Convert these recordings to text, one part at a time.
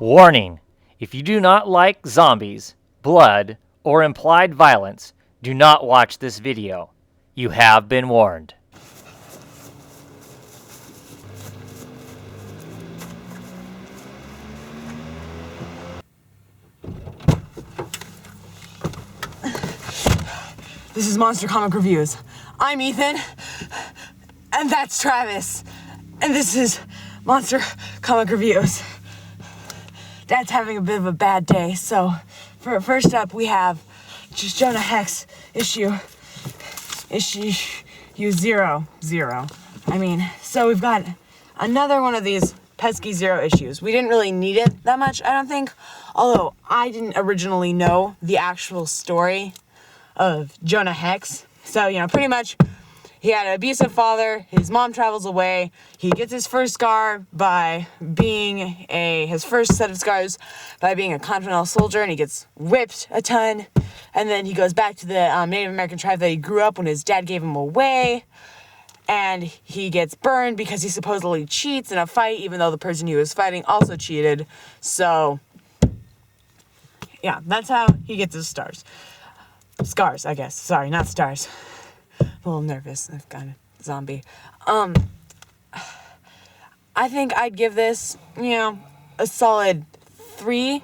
Warning: if you do not like zombies, blood, or implied violence, do not watch this video. You have been warned. This is Monster Comic Reviews. I'm Ethan, and that's Travis, and this is Monster Comic Reviews. Dad's having a bit of a bad day, so first up we have just Jonah Hex issue 0. So we've got another one of these pesky 0 issues. We didn't really need it that much, I don't think, although I didn't originally know the actual story of Jonah Hex. So, pretty much he had an abusive father, his mom travels away, he gets his first scar by being his first set of scars by being a Continental soldier, and he gets whipped a ton, and then he goes back to the Native American tribe that he grew up when his dad gave him away, and he gets burned because he supposedly cheats in a fight, even though the person he was fighting also cheated. So, yeah, that's how he gets his scars, I guess. Sorry, not stars. I'm a little nervous. I've got a zombie. I think I'd give this, a solid 3,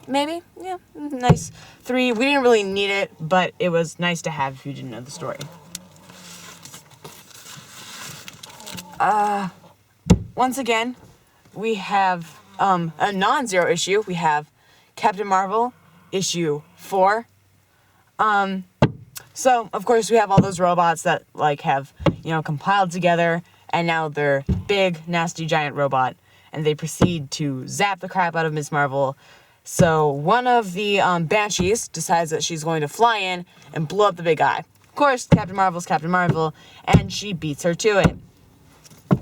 maybe. Yeah, nice 3. We didn't really need it, but it was nice to have if you didn't know the story. Once again, we have a non-zero issue. We have Captain Marvel, issue 4. So, of course, we have all those robots that, have, compiled together, and now they're big, nasty, giant robot, and they proceed to zap the crap out of Ms. Marvel. So, one of the, Banshees decides that she's going to fly in and blow up the big guy. Of course, Captain Marvel's Captain Marvel, and she beats her to it.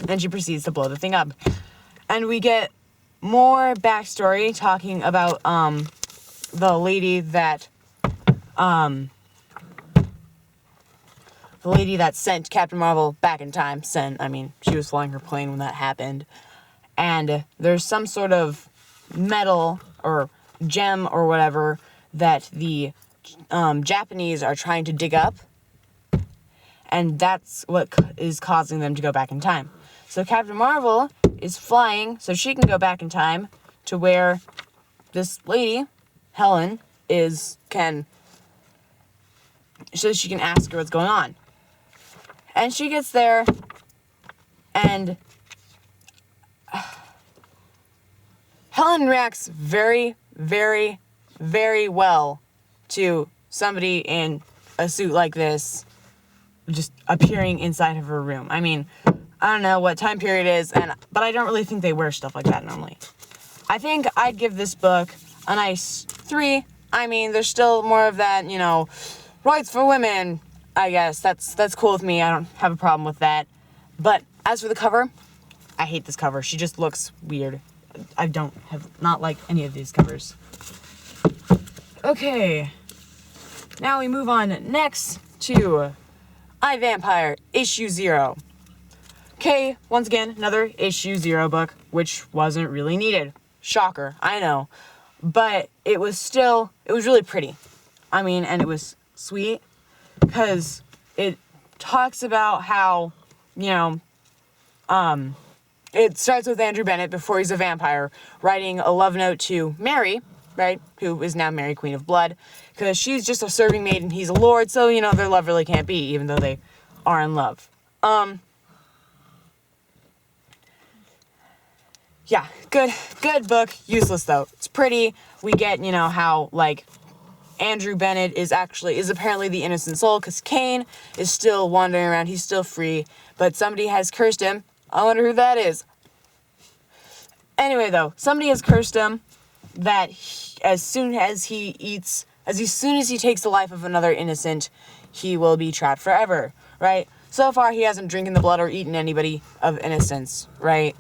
And she proceeds to blow the thing up. And we get more backstory talking about, the lady that sent Captain Marvel back in time. She was flying her plane when that happened. And there's some sort of metal or gem or whatever that the Japanese are trying to dig up. And that's what is causing them to go back in time. So Captain Marvel is flying so she can go back in time to where this lady, Helen, so she can ask her what's going on. And she gets there, and Helen reacts very, very, very well to somebody in a suit like this just appearing inside of her room. I don't know what time period it is, but I don't really think they wear stuff like that normally. I think I'd give this book a nice 3. There's still more of that, rights for women, I guess. That's cool with me. I don't have a problem with that. But as for the cover, I hate this cover. She just looks weird. I not like any of these covers. Okay. Now we move on next to I, Vampire, issue 0. Okay, once again, another issue 0 book, which wasn't really needed. Shocker, I know. But it was really pretty. And it was sweet, because it talks about how, it starts with Andrew Bennett before he's a vampire, writing a love note to Mary, right, who is now Mary, Queen of Blood, because she's just a serving maid and he's a lord, so, their love really can't be, even though they are in love. Yeah, good book, useless though. It's pretty. We get, how, Andrew Bennett is apparently the innocent soul, because Cain is still wandering around, he's still free, but somebody has cursed him. I wonder who that is. Anyway though, somebody has cursed him that as soon as he takes the life of another innocent, he will be trapped forever, right? So far he hasn't drinking the blood or eaten anybody of innocence, right?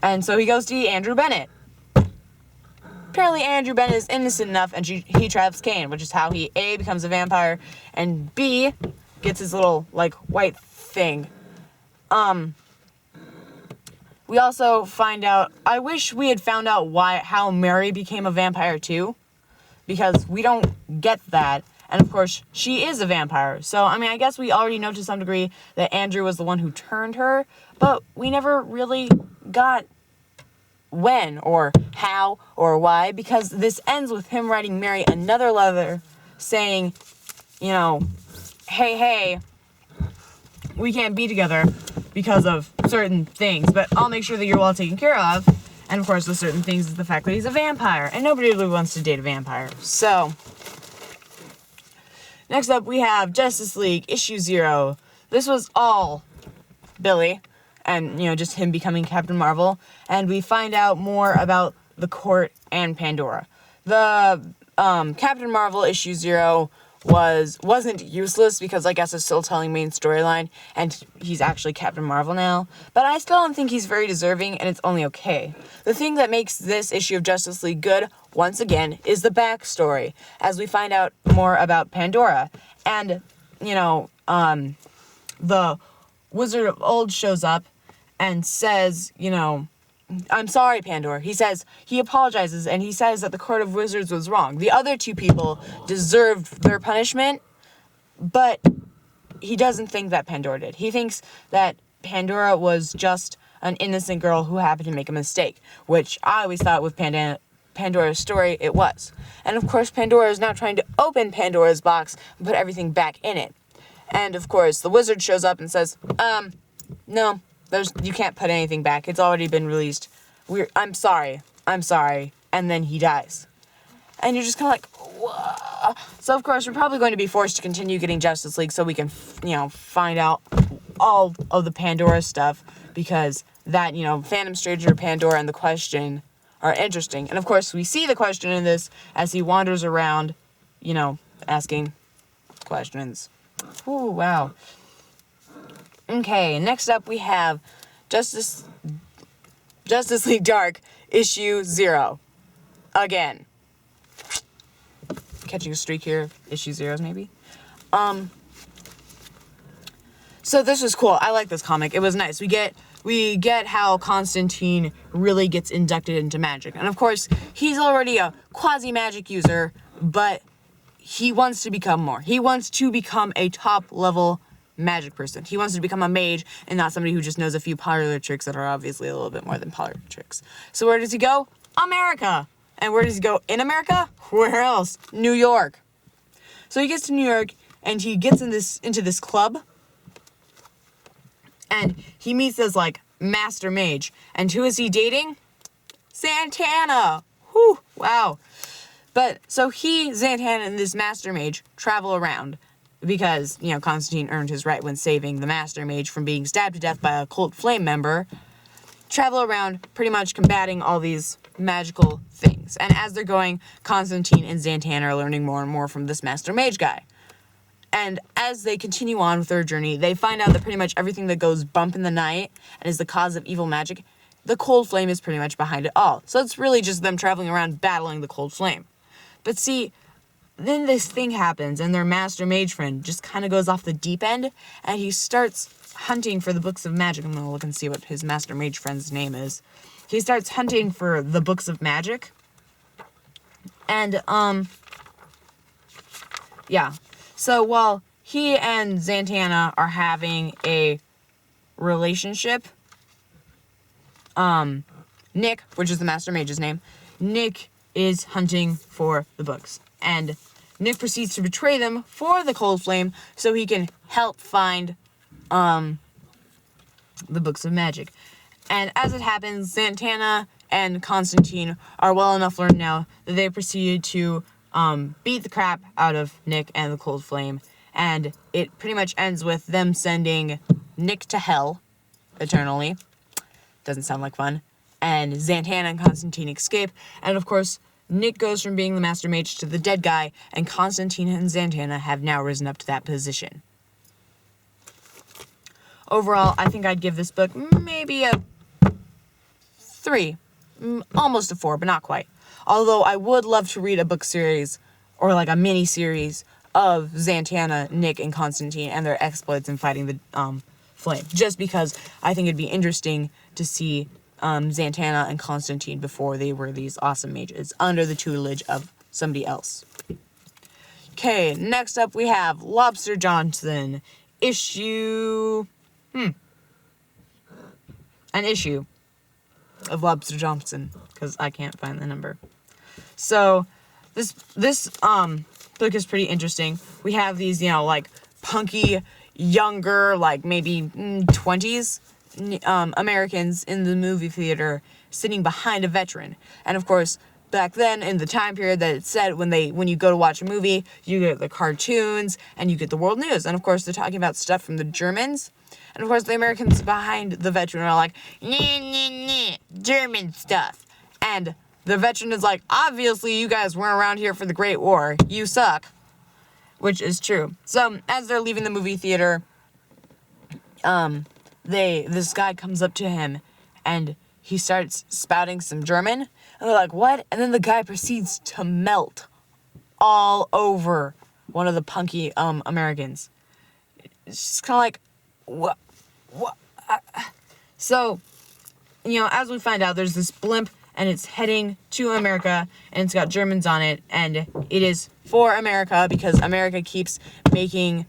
And so he goes to eat Andrew Bennett. Apparently Andrew Bennett is innocent enough, and he traps Cain, which is how he A, becomes a vampire, and B, gets his little, white thing. we also find out, I wish we had found out how Mary became a vampire too, because we don't get that. And of course, she is a vampire. So, I mean, I guess we already know to some degree that Andrew was the one who turned her, but we never really got when or how or why, because this ends with him writing Mary another letter saying, you know, hey, we can't be together because of certain things, but I'll make sure that you're well taken care of. And of course, the certain things is the fact that he's a vampire, and nobody really wants to date a vampire. So, next up we have Justice League issue 0. This was all Billy, and, you know, just him becoming Captain Marvel, and we find out more about the Court and Pandora. The Captain Marvel issue 0 wasn't useless, because I guess it's still telling main storyline, and he's actually Captain Marvel now, but I still don't think he's very deserving, and it's only okay. The thing that makes this issue of Justice League good, once again, is the backstory, as we find out more about Pandora, and, you know, the Wizard of Old shows up and says, you know, I'm sorry, Pandora. He apologizes, and he says that the Court of Wizards was wrong. The other two people deserved their punishment, but he doesn't think that Pandora did. He thinks that Pandora was just an innocent girl who happened to make a mistake, which I always thought with Pandora's story it was. And of course, Pandora is now trying to open Pandora's box and put everything back in it. And of course, the wizard shows up and says, no, you can't put anything back. It's already been released. I'm sorry. And then he dies. And you're just kind of like, whoa. So of course, we're probably going to be forced to continue getting Justice League so we can, you know, find out all of the Pandora stuff, because that, you know, Phantom Stranger, Pandora, and the Question are interesting. And of course, we see the Question in this as he wanders around, you know, asking questions. Ooh, wow. Okay, next up we have Justice League Dark issue 0. Again. Catching a streak here, issue 0s maybe. So this was cool. I like this comic. It was nice. We get how Constantine really gets inducted into magic. And of course, he's already a quasi-magic user, but he wants to become more. He wants to become a top-level magic person. He wants to become a mage and not somebody who just knows a few parlor tricks that are obviously a little bit more than parlor tricks. So where does he go? America! And where does he go in America? Where else? New York. So he gets to New York, and he gets into this club, and he meets this, like, master mage. And who is he dating? Zatanna! Whew, wow. But, so Zatanna, and this master mage travel around, because, you know, Constantine earned his right when saving the master mage from being stabbed to death by a cult flame member, travel around pretty much combating all these magical things. And as they're going, Constantine and Zatanna are learning more and more from this master mage guy. And as they continue on with their journey, they find out that pretty much everything that goes bump in the night and is the cause of evil magic, the cold flame is pretty much behind it all. So it's really just them traveling around battling the cold flame. But see, then this thing happens, and their master mage friend just kind of goes off the deep end, and he starts hunting for the books of magic. I'm going to look and see what his master mage friend's name is. He starts hunting for the books of magic. And, yeah. So while he and Zatanna are having a relationship, Nick, which is the master mage's name, Nick is hunting for the books. And Nick proceeds to betray them for the cold flame so he can help find the books of magic. And as it happens, Zatanna and Constantine are well enough learned now that they proceeded to beat the crap out of Nick and the cold flame. And it pretty much ends with them sending Nick to hell eternally. Doesn't sound like fun. And Zatanna and Constantine escape. And of course, Nick goes from being the master mage to the dead guy, and Constantine and Zatanna have now risen up to that position. Overall, I think I'd give this book maybe a 3. Almost a 4, but not quite. Although I would love to read a book series, or like a mini series, of Zatanna, Nick, and Constantine and their exploits in fighting flame. Just because I think it'd be interesting to see Zatanna and Constantine before they were these awesome mages under the tutelage of somebody else. Okay, next up we have Lobster Johnson. Issue... An issue of Lobster Johnson, because I can't find the number. So, this book is pretty interesting. We have these, like, punky, younger, like, maybe 20s Americans in the movie theater sitting behind a veteran. And, of course, back then, in the time period that it said, when you go to watch a movie, you get the cartoons, and you get the world news. And, of course, they're talking about stuff from the Germans. And, of course, the Americans behind the veteran are like, nah, German stuff. And the veteran is like, obviously, you guys weren't around here for the Great War. You suck. Which is true. So, as they're leaving the movie theater, this guy comes up to him, and he starts spouting some German. And they're like, what? And then the guy proceeds to melt all over one of the punky Americans. It's just kind of like, what? So, as we find out, there's this blimp, and it's heading to America, and it's got Germans on it, and it is for America, because America keeps making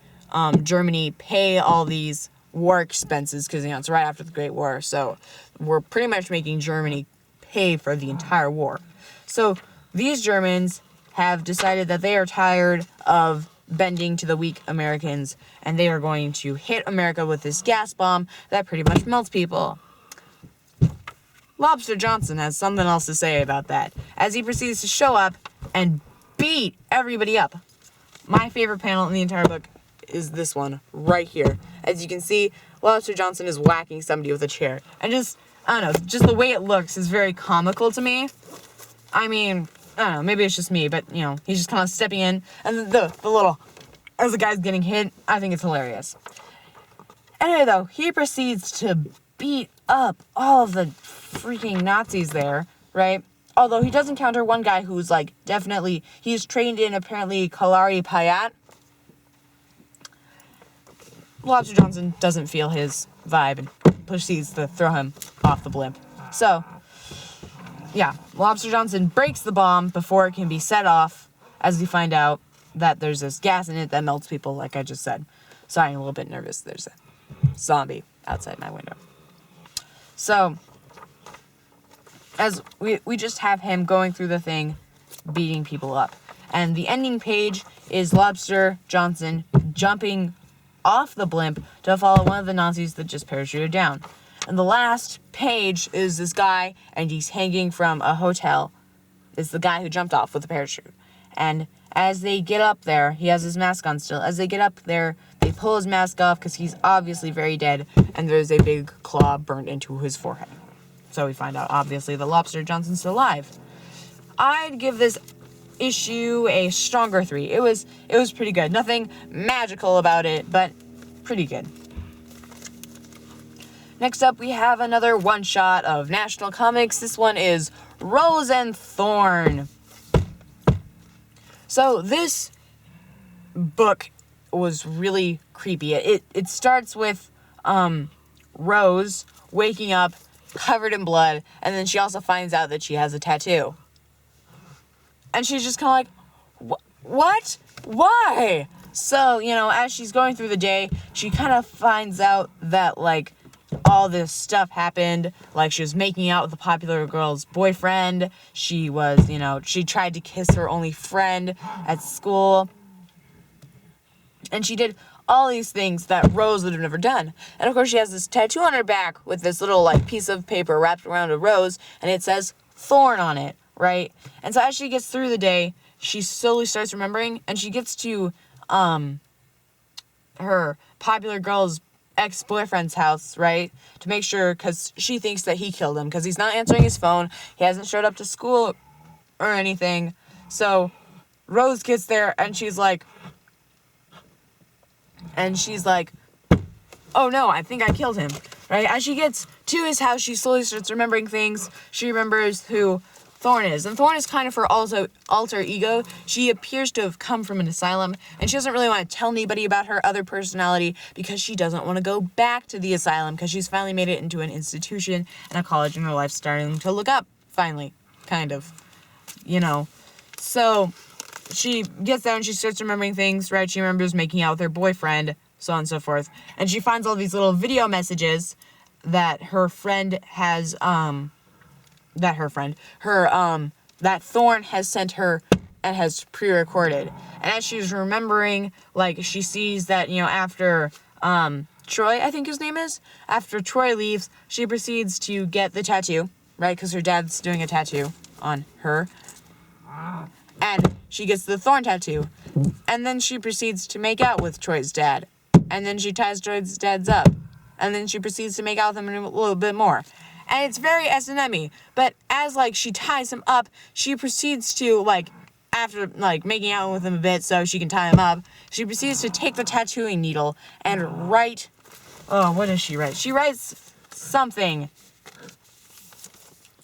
Germany pay all these war expenses, because, it's right after the Great War, so we're pretty much making Germany pay for the entire war. So, these Germans have decided that they are tired of bending to the weak Americans, and they are going to hit America with this gas bomb that pretty much melts people. Lobster Johnson has something else to say about that, as he proceeds to show up and beat everybody up. My favorite panel in the entire book is this one right here. As you can see, Lobster Johnson is whacking somebody with a chair. And just the way it looks is very comical to me. I mean, I don't know, maybe it's just me, but, he's just kind of stepping in, and the little, as the guy's getting hit, I think it's hilarious. Anyway, though, he proceeds to beat up all of the freaking Nazis there, right? Although he does encounter one guy who's, he's trained in, apparently, Kalari Payat. Lobster Johnson doesn't feel his vibe and proceeds to throw him off the blimp. So, yeah, Lobster Johnson breaks the bomb before it can be set off, as we find out that there's this gas in it that melts people, like I just said. Sorry, I'm a little bit nervous. There's a zombie outside my window. So, as we just have him going through the thing, beating people up. And the ending page is Lobster Johnson jumping off the blimp to follow one of the Nazis that just parachuted down. And the last page is this guy, and he's hanging from a hotel. It's the guy who jumped off with a parachute. And as they get up there, he has his mask on still. As they get up there, they pull his mask off because he's obviously very dead, and there's a big claw burned into his forehead. So we find out, obviously, that Lobster Johnson's still alive. I'd give this issue a stronger 3. It was pretty good. Nothing magical about it, but pretty good. Next up, we have another one-shot of National Comics. This one is Rose and Thorn. So this book was really creepy. It starts with Rose waking up covered in blood, and then she also finds out that she has a tattoo. And she's just kind of like, what? Why? So, as she's going through the day, she kind of finds out that, all this stuff happened. She was making out with a popular girl's boyfriend. She was, she tried to kiss her only friend at school. And she did all these things that Rose would have never done. And, of course, she has this tattoo on her back with this little, piece of paper wrapped around a rose, and it says Thorn on it, right? And so as she gets through the day, she slowly starts remembering, and she gets to her popular girl's ex-boyfriend's house, right? To make sure, because she thinks that he killed him, because he's not answering his phone. He hasn't showed up to school or anything. So Rose gets there, and she's like, oh no, I think I killed him, right? As she gets to his house, she slowly starts remembering things. She remembers who Thorn is. And Thorn is kind of her alter ego. She appears to have come from an asylum, and she doesn't really want to tell anybody about her other personality because she doesn't want to go back to the asylum because she's finally made it into an institution and a college, and her life's starting to look up, finally, kind of, you know. So she gets there and she starts remembering things, right? She remembers making out with her boyfriend, so on and so forth. And she finds all these little video messages that her friend has, that Thorn has sent her and has pre-recorded. And as she's remembering, like, she sees that, you know, after, Troy, I think his name is, after Troy leaves, she proceeds to get the tattoo, right? Because her dad's doing a tattoo on her. And she gets the Thorn tattoo. And then she proceeds to make out with Troy's dad. And then she ties Troy's dad's up. And then she proceeds to make out with him a little bit more. And it's very S&M-y. But as, like, she ties him up, she proceeds to, like, after, like, making out with him a bit so she can tie him up, she proceeds to take the tattooing needle and write... Oh, what does she write? She writes something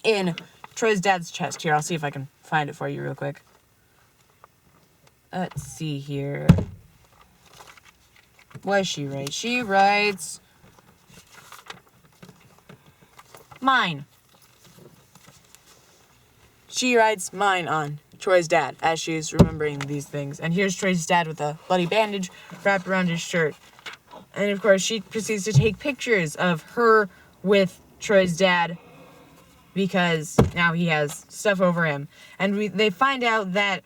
in Troy's dad's chest. Here, I'll see if I can find it for you real quick. Let's see here. What does she write? She writes... Mine. She writes mine on Troy's dad as she's remembering these things. And here's Troy's dad with a bloody bandage wrapped around his shirt. And of course, she proceeds to take pictures of her with Troy's dad because now he has stuff over him. And they find out that,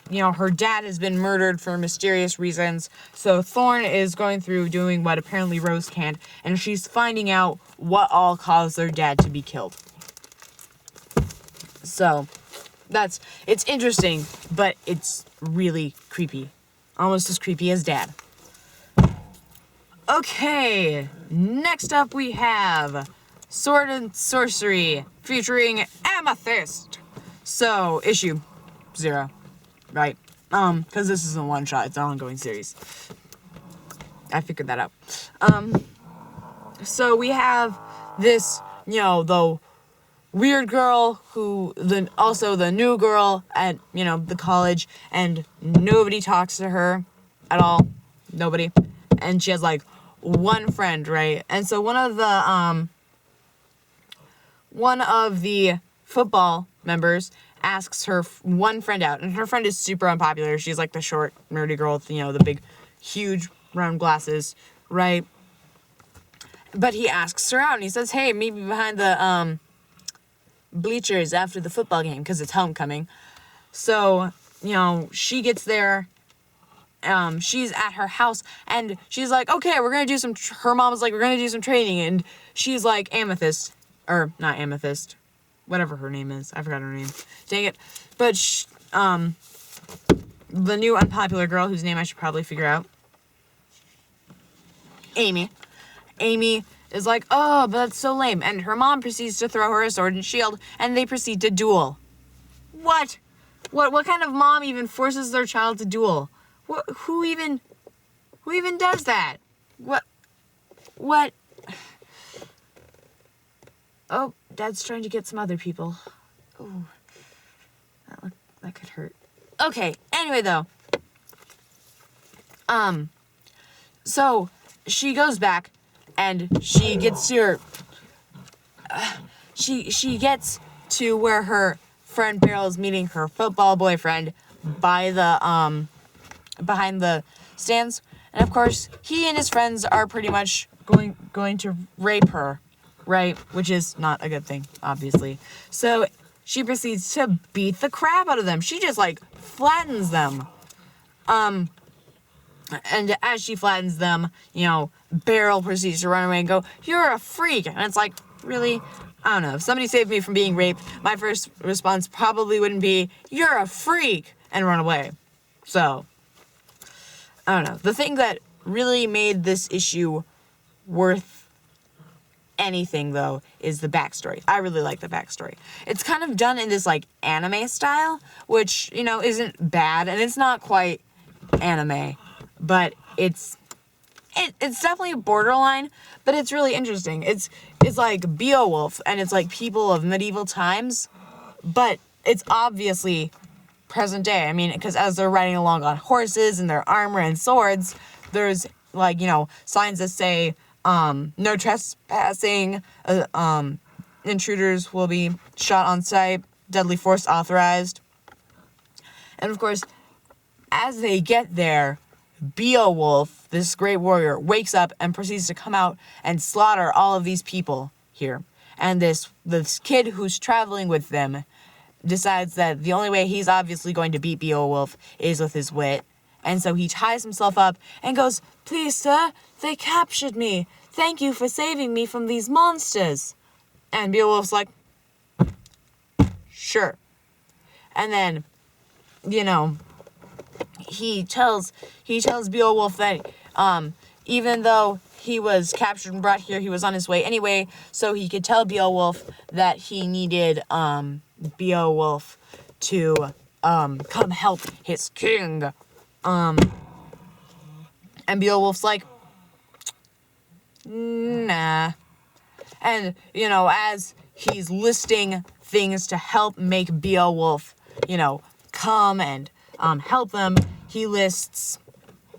you know, her dad has been murdered for mysterious reasons. So Thorn is going through doing what apparently Rose can't, and she's finding out what all caused their dad to be killed. So, it's interesting, but it's really creepy. Almost as creepy as Dad. Okay, next up we have Sword and Sorcery featuring Amethyst. So, issue 0. Right, because this is a one-shot, it's an ongoing series. I figured that out. So we have this, you know, the weird girl also the new girl at, you know, the college, and nobody talks to her at all. Nobody. And she has, like, one friend, right? And so one of the football members asks her one friend out, and her friend is super unpopular. She's like the short, nerdy girl with, you know, the big, huge, round glasses, right? But he asks her out, and he says, hey, meet me behind the, bleachers after the football game, because it's homecoming. So, you know, she gets there, she's at her house, and she's like, okay, we're gonna do some, her mom's like, we're gonna do some training, and she's like, Amethyst, or, not Amethyst, whatever her name is. I forgot her name. Dang it. But, the new unpopular girl, whose name I should probably figure out. Amy. Amy is like, oh, but that's so lame. And her mom proceeds to throw her a sword and shield, and they proceed to duel. What? What kind of mom even forces their child to duel? Who even does that? What? Oh, Dad's trying to get some other people. Ooh, that could hurt. Okay, anyway, though. So, she goes back, and she gets to her... she gets to where her friend Beryl is meeting her football boyfriend by the, behind the stands. And, of course, he and his friends are pretty much going to rape her. Right, which is not a good thing, obviously. So she proceeds to beat the crap out of them. She just, like, flattens them. And as she flattens them, you know, Beryl proceeds to run away and go, you're a freak. And it's like, really? I don't know. If somebody saved me from being raped, my first response probably wouldn't be, you're a freak, and run away. So, I don't know. The thing that really made this issue worth anything, though, is the backstory. I really like the backstory. It's kind of done in this, like, anime style, which, you know, isn't bad, and it's not quite anime, but it's definitely borderline, but it's really interesting. It's like Beowulf, and it's like people of medieval times, But it's obviously present day. I mean, because as they're riding along on horses in their armor and swords, there's like, signs that say, no trespassing, intruders will be shot on sight, deadly force authorized. And of course, as they get there, Beowulf, this great warrior, wakes up and proceeds to come out and slaughter all of these people here. And this kid who's traveling with them decides that the only way he's obviously going to beat Beowulf is with his wit. And so he ties himself up and goes, "Please, sir, they captured me. Thank you for saving me from these monsters." And Beowulf's like, "Sure." And then, he tells Beowulf that even though he was captured and brought here, he was on his way anyway, so he could tell Beowulf that he needed Beowulf to come help his king. And Beowulf's like, "Nah." And, as he's listing things to help make Beowulf, come and help them, he lists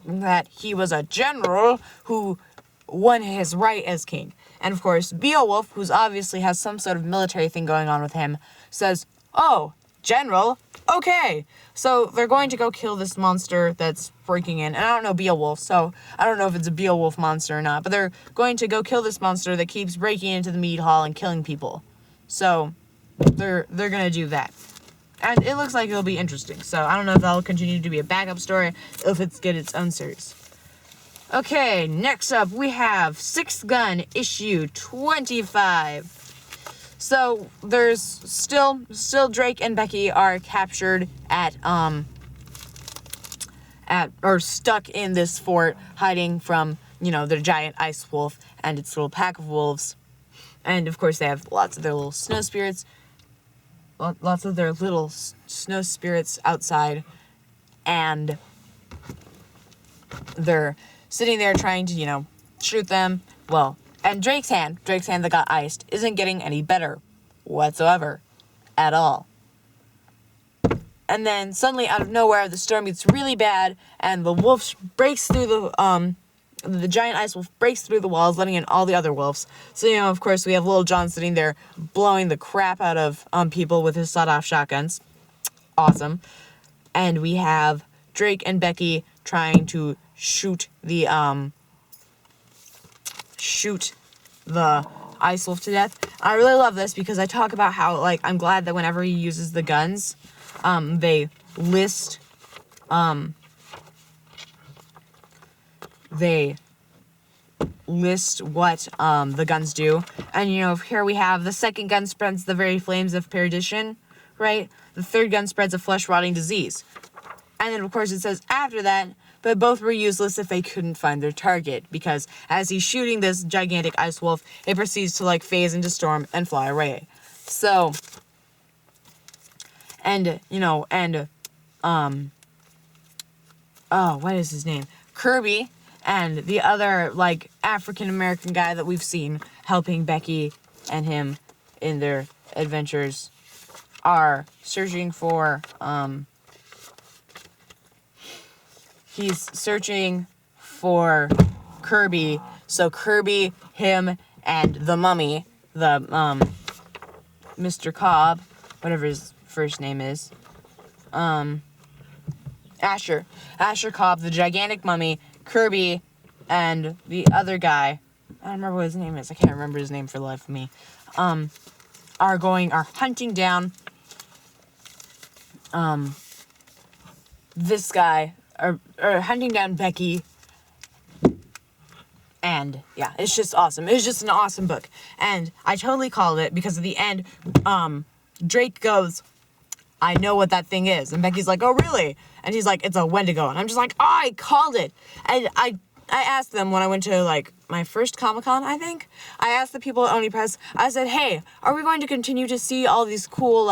that he was a general who won his right as king. And of course, Beowulf, who's obviously has some sort of military thing going on with him, says, "Oh, general, okay." So they're going to go kill this monster that's breaking in. And I don't know Beowulf, so I don't know if it's a Beowulf monster or not. But they're going to go kill this monster that keeps breaking into the mead hall and killing people. So they're going to do that. And it looks like it'll be interesting. So I don't know if that'll continue to be a backup story, or if it's get its own series. Okay, next up we have 6th Gun issue 25. So there's still Drake and Becky are captured or stuck in this fort, hiding from, the giant ice wolf and its little pack of wolves. And of course they have lots of their little snow spirits. Outside, and they're sitting there trying to, shoot them. Well, and Drake's hand that got iced isn't getting any better whatsoever at all. And then suddenly out of nowhere, the storm gets really bad, and the wolf breaks through the giant ice wolf breaks through the walls, letting in all the other wolves. So, of course, we have Little John sitting there blowing the crap out of people with his sawed-off shotguns. Awesome. And we have Drake and Becky trying to shoot the ice wolf to death. I really love this because I talk about how, I'm glad that whenever he uses the guns, they list what the guns do. And here we have the 2nd gun spreads the very flames of perdition, right? The 3rd gun spreads a flesh rotting disease. And then of course it says after that, but both were useless if they couldn't find their target, because as he's shooting this gigantic ice wolf, it proceeds to phase into storm and fly away. So, what is his name? Kirby and the other, African-American guy that we've seen helping Becky and him in their adventures are searching for, he's searching for Kirby. So Kirby, him, and the mummy, Mr. Cobb, whatever his first name is, Asher Cobb, the gigantic mummy, Kirby, and the other guy, I don't remember what his name is, I can't remember his name for the life of me, are hunting down, this guy, or hunting down Becky, and yeah, it's just awesome. It's just an awesome book, and I totally called it, because at the end, Drake goes, "I know what that thing is," and Becky's like, "Oh, really?" And he's like, "It's a Wendigo," and I'm just like, "Oh, I called it." And I asked them when I went to, my first Comic-Con, I think, I asked the people at Oni Press, I said, "Hey, are we going to continue to see all these cool,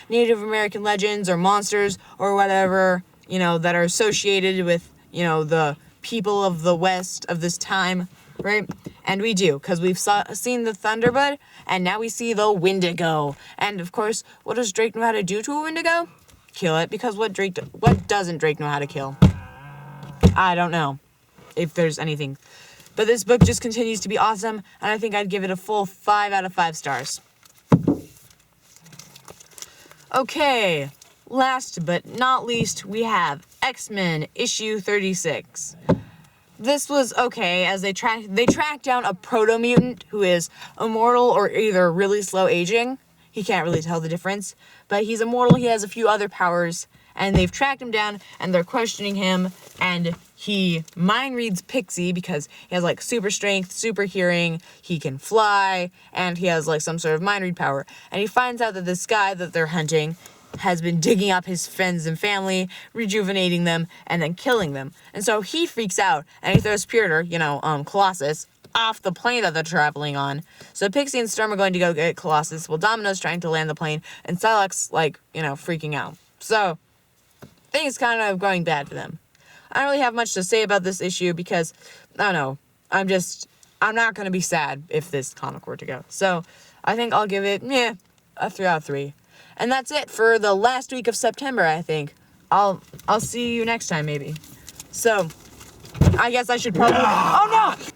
Native American legends or monsters or whatever, that are associated with, the people of the West of this time, right? And we do, because we've seen the Thunderbird, and now we see the Wendigo. And of course, what does Drake know how to do to a Wendigo? Kill it, because what doesn't Drake know how to kill? I don't know if there's anything. But this book just continues to be awesome, and I think I'd give it a full 5 out of 5 stars. Okay, last but not least, we have X-Men issue 36. This was okay, as they track down a proto-mutant who is immortal or either really slow aging. He can't really tell the difference, but he's immortal. He has a few other powers, and they've tracked him down, and they're questioning him, and he mind reads Pixie because he has like super strength, super hearing, he can fly, and he has like some sort of mind read power. And he finds out that this guy that they're hunting has been digging up his friends and family, rejuvenating them, and then killing them. And so he freaks out, and he throws Peter, Colossus, off the plane that they're traveling on. So Pixie and Storm are going to go get Colossus, while Domino's trying to land the plane, and Psylocke's freaking out. So things kind of going bad for them. I don't really have much to say about this issue because, I don't know, I'm not going to be sad if this comic were to go. So I think I'll give it, a 3 out of 3. And that's it for the last week of September, I think. I'll see you next time, maybe. So, I guess I should probably... Oh, no!